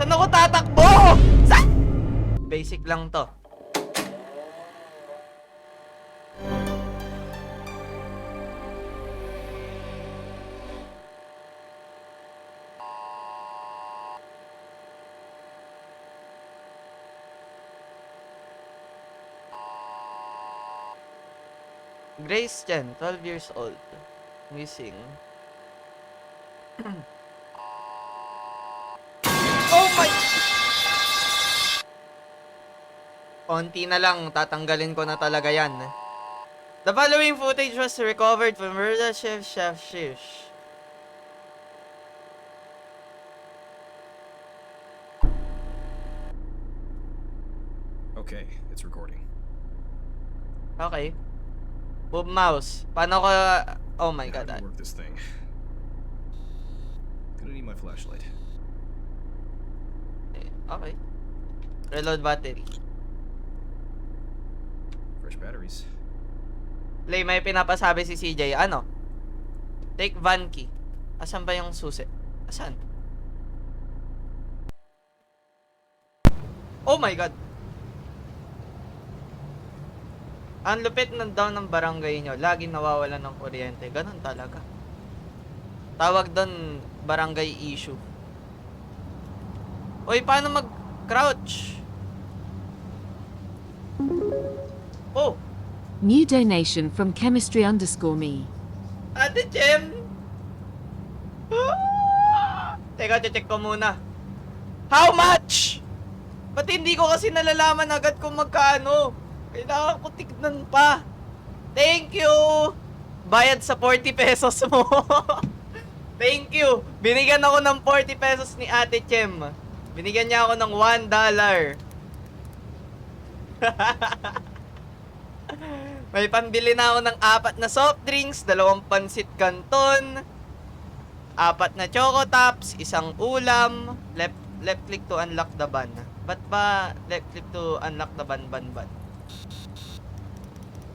Saan ako tatakbo? Sa? Basic lang to. Grace Chen, 12 years old. Missing. Oh my! Konti na lang, tatanggalin ko na talaga yan. The following footage was recovered from Murder Chef Shish. Okay, it's recording. Okay. Move mouse. Paano ko... Oh my god. How do I work this thing? Gonna need my flashlight. Okay. Reload battery. Fresh batteries. Play, may pinapasabi si CJ. Ano? Take van key. Asan ba yung susi? Asan? Oh my god. Ang lupit ng down ng barangay nyo. Laging nawawalan ng kuryente. Ganun talaga. Tawag doon barangay issue. Uy, paano mag-crouch? Oh! New donation from chemistry_me. Ate Jem! Ah! Teka, check ko muna. How much? Ba't hindi ko kasi nalalaman agad kung magkano? Kailangan ko tignan pa. Thank you! Bayad sa 40 pesos mo. Thank you! Binigyan ako ng 40 pesos ni Ate Chem. Binigyan niya ako ng $1. May pambili na ako ng 4 na soft drinks, 2 pansit canton, 4 na choco tops, 1 ulam, left click to unlock the ban. Ba't ba left click to unlock the ban?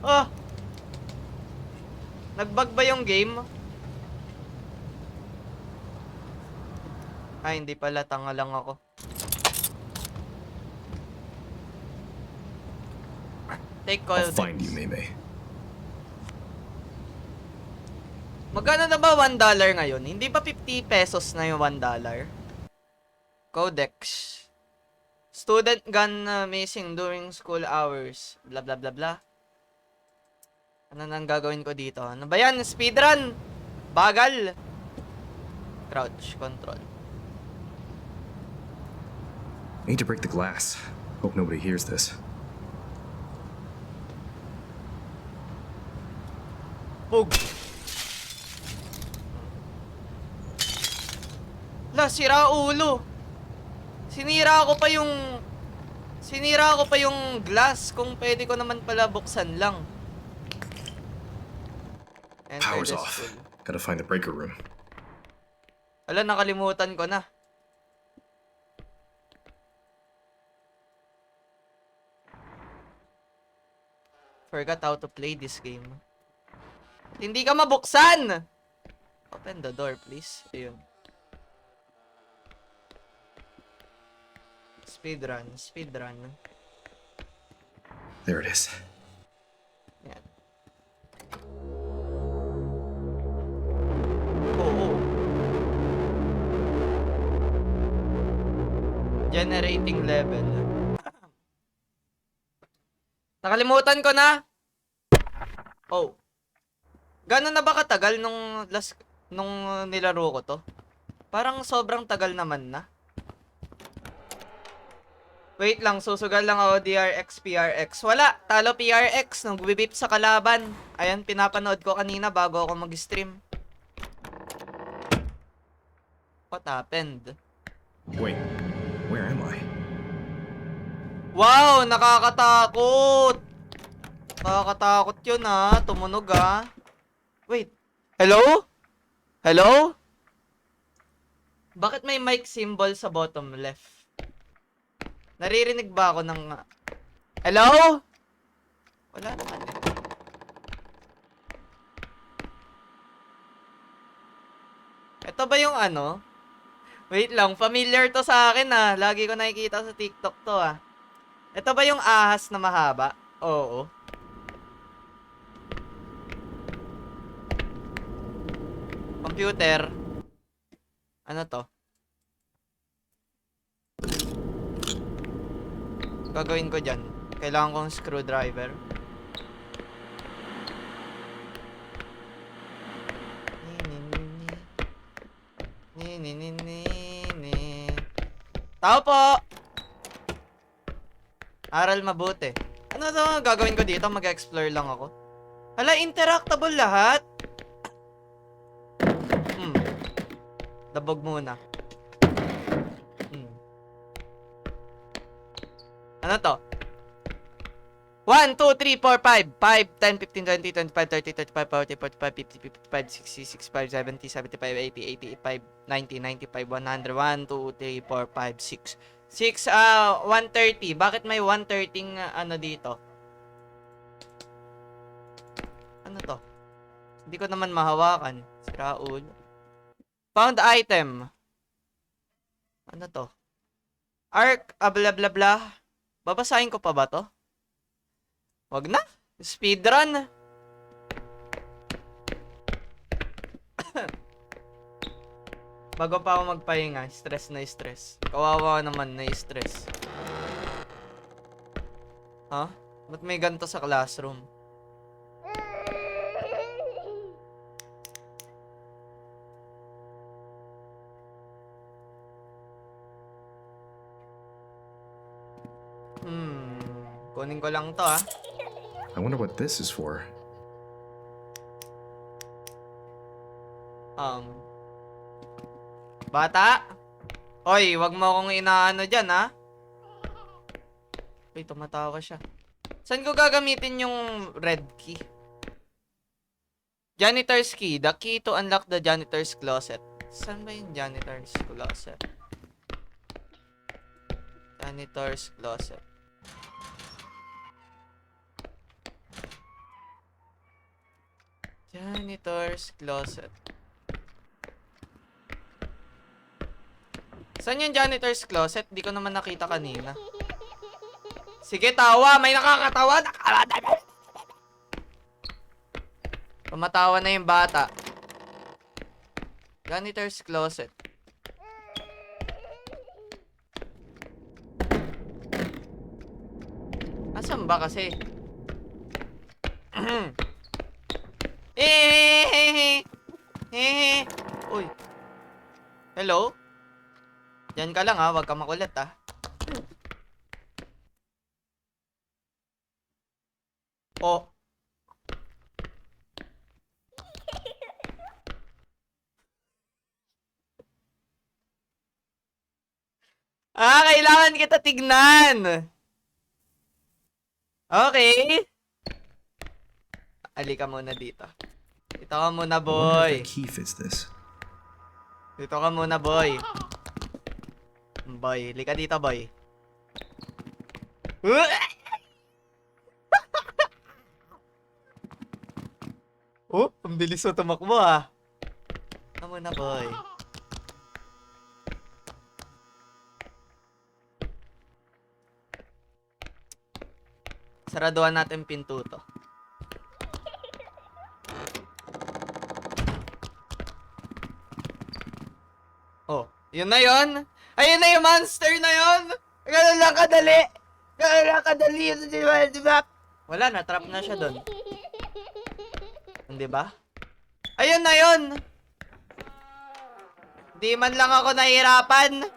Oh! Nagbug ba yung game? Ay, hindi pala. Tanga lang ako. Take I'll coil. find you, Mei. Magkano na ba $1 ngayon? Hindi ba 50 pesos na yung $1? Codex. Student gun missing during school hours. Blah blah blah blah. Ano nang gagawin ko dito? Ano ba yan? Speedrun! Bagal! Crouch. Control. Need to break the glass. Hope nobody hears this. Pug! La, sira ulo! Sinira ko pa yung glass kung pwede ko naman pala buksan lang. Enter Power's the off. school. Gotta find the breaker room. Ala, nakalimutan ko na. Forgot how to play this game. Hindi ka mabuksan! Open the door, please. Ayun. Speedrun. There it is. Yan. Oo. Generating level. Nakalimutan ko na. Oh. Gano'n na ba katagal nung nilaro ko to? Parang sobrang tagal naman na. Wait lang, susugal lang ako DRX, PRX. Wala, talo PRX nung bibip sa kalaban. Ayan, pinapanood ko kanina bago ako mag-stream. What happened? Wait, where am I? Wow, nakakatakot! Nakakatakot yun ha, tumunog ha. Wait, hello? Hello? Bakit may mic symbol sa bottom left? Naririnig ba ako ng... Hello? Wala naman eh. Ito ba yung ano? Wait lang, familiar to sa akin ah. Lagi ko nakikita sa TikTok to ah. Ito ba yung ahas na mahaba? Oo. Computer. Ano to? Gagawin ko dyan. Kailangan kong screwdriver. Tao po! Aral mabuti. Ano to gagawin ko dito? Mag-explore lang ako. Hala, interactable lahat. Dabog muna. Ano to? 1, 2, 3, 4, 5, 5, 10, 15, 20, 25, 30, 35, 40, 45, 50, 55, 60, 65, 70, 75, 80, 85, 90, 95, 100, 1, 2, 3, 4, 5, 6. 6, 130. Bakit may 130 ano dito? Ano to? Hindi ko naman mahawakan. Sira ulo. Found item. Ano to? Arc, blah blah blah. Babasahin ko pa ba to? Wag na. Speedrun. Bago pa ako magpahinga, stress na stress. Kawawa naman na stress. Ha? Ba't may ganito sa classroom? Kunin ko lang to ah. I wonder what this is for. Bata? Hoy, wag mo akong inaano dyan ha. Uy, tumatawa siya. Saan ko gagamitin yung red key? Janitor's key. The key to unlock the janitor's closet. Saan ba yung janitor's closet? Janitor's closet. Janitor's closet. Saan yung janitor's closet? Di ko naman nakita kanina. Sige, tawa! May nakakatawa! Tumatawa na yung bata. Janitor's closet. Asan ba kasi? Uy. Hello? Diyan ka lang ha, wag ka makulit ha. Oh. Kailangan kita tignan. Okay. Alika muna dito. Dito ka muna, I wonder boy. if that key fits this. Dito ka muna, boy. Boy, lika dito, boy. Oh, ang bilis mo tumakbo ah. Dito muna, boy. Saraduhan natin pinto to. Oh, yun na yun. Ayun na yung monster na yun. Ganun lang kadali. Ganun lang kadali yun, di ba? Wala na, trap na siya doon. Hindi ba? Ayun na yun. Di man lang ako nahihirapan.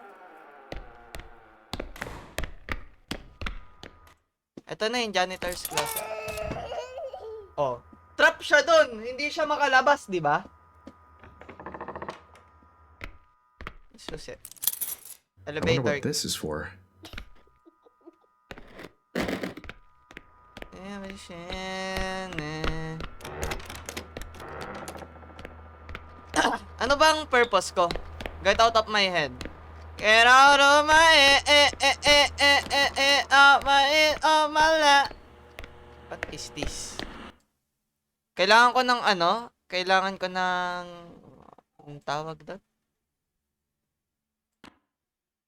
Ito na yung janitor's closet. Oh, trap siya doon. Hindi siya makalabas, di ba? Susit. I wonder Elevator. what this is for. Ano bang purpose ko? Get out of my head. Get out of my What is this? Kailangan ko ng ano? Kailangan ko ng... Anong tawag doon?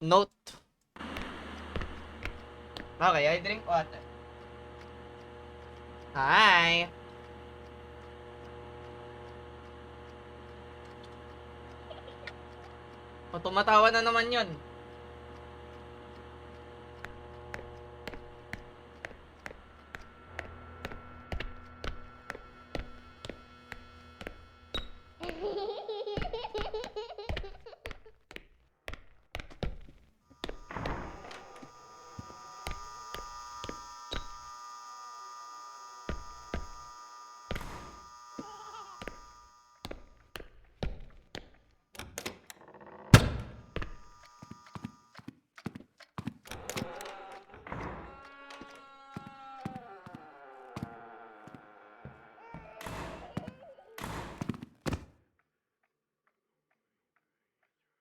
Note. Okay, I drink water. Hi! O, tumatawa na naman yun.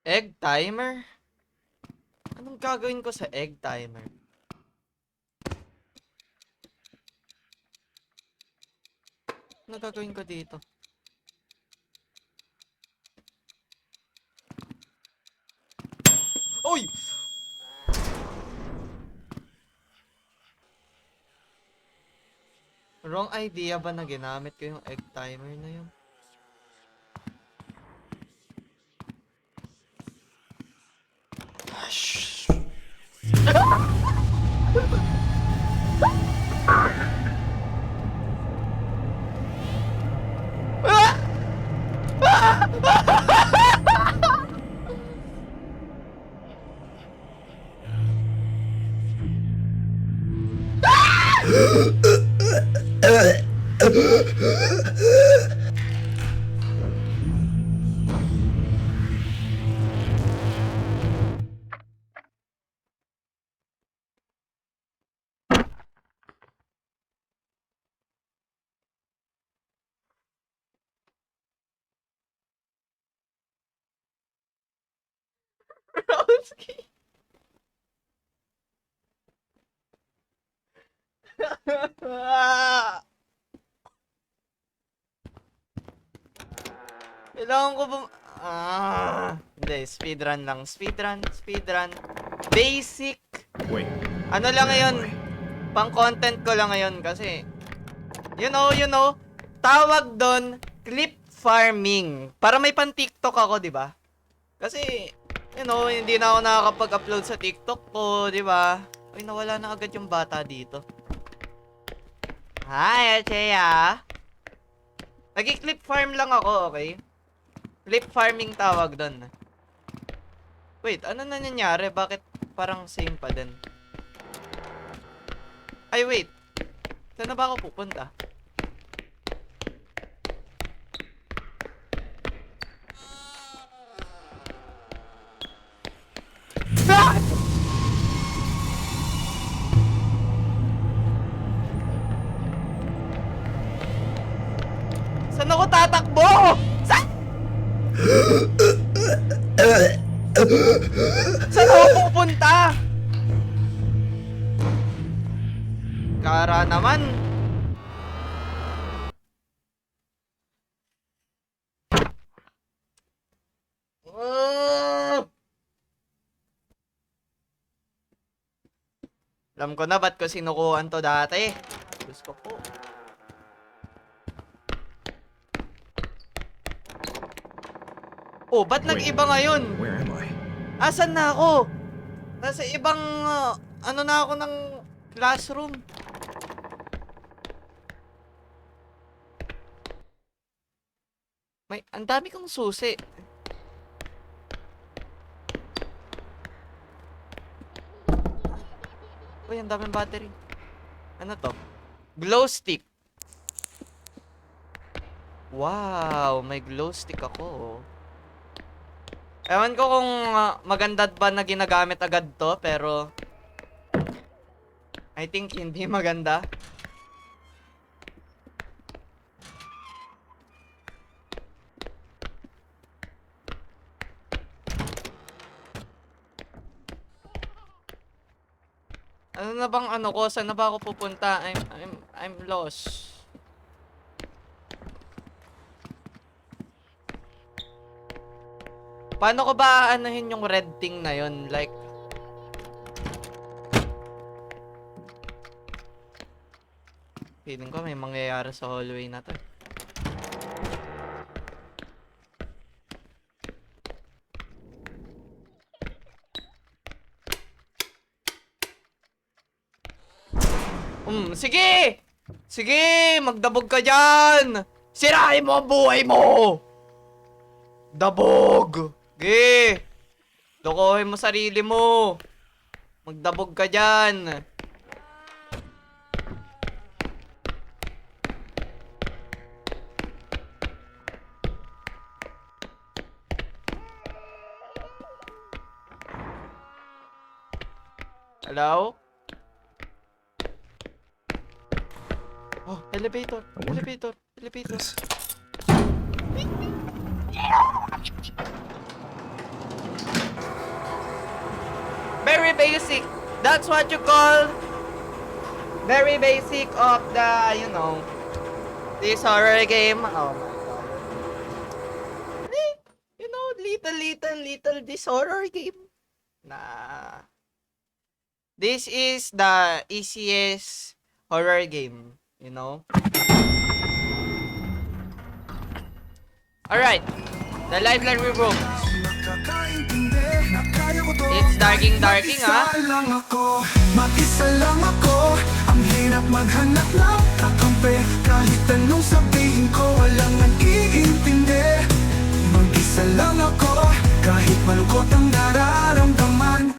Egg timer? Anong gagawin ko sa egg timer? Ano gagawin ko dito? Uy! Wrong idea ba na ginamit ko yung egg timer na yun? Shh. Rowski. Kailangan ko ba... Hindi, speedrun lang. Speedrun. Basic. Wait. Ano lang where am ngayon? I? Pang content ko lang ngayon kasi... You know, tawag doon, clip farming. Para may pan TikTok ako, di ba? Kasi, hindi na ako nakakapag-upload sa TikTok ko, di ba? Uy, nawala na agad yung bata dito. Hi, Achea! Nag-clip farm lang ako, okay? Clip farming tawag doon. Wait, ano na nangyari? Bakit parang same pa din? Ay, wait. Saan na ba ako pupunta? Ah! Saan ako tatakbo? Saan? Saan ako pupunta? Kara naman. Alam ko na ba't ko sinukuhan to dati. Diyos ko po. Oh, ba't nag-iba ngayon? Where am I? Asan na ako? Nasa ibang, ano na ako ng classroom. Ang dami kong susi. Uy, ang daming battery. Ano to? Glow stick. Wow, may glow stick ako. Ewan ko kung maganda ba na ginagamit agad to, pero I think hindi maganda. Ano na bang ano ko? Saan na ba ako pupunta? I'm lost. Paano ko ba anuhin yung red thing na yun? Like, Feeling ko may mangyayari sa hallway na to. Sige! Sige! Magdabog ka dyan! Sirain mo ang buhay mo! Dabog! Sige! Lokohin mo sarili mo! Magdabog ka dyan! Hello? Oh, elevator! I wonder- Elevator! Elevator! This. Very basic. That's what you call very basic of the, you know, this horror game. Oh my god. You know, little this horror game. Nah. This is the easiest horror game, you know. Alright. The library room. It's darking, ha? Mag-isa lang ako. Ang hirap maghanap ng kakampi. Kahit anong sabihin ko, walang nag-iintindi. Mag-isa lang ako. Kahit malungkot ang nararamdaman.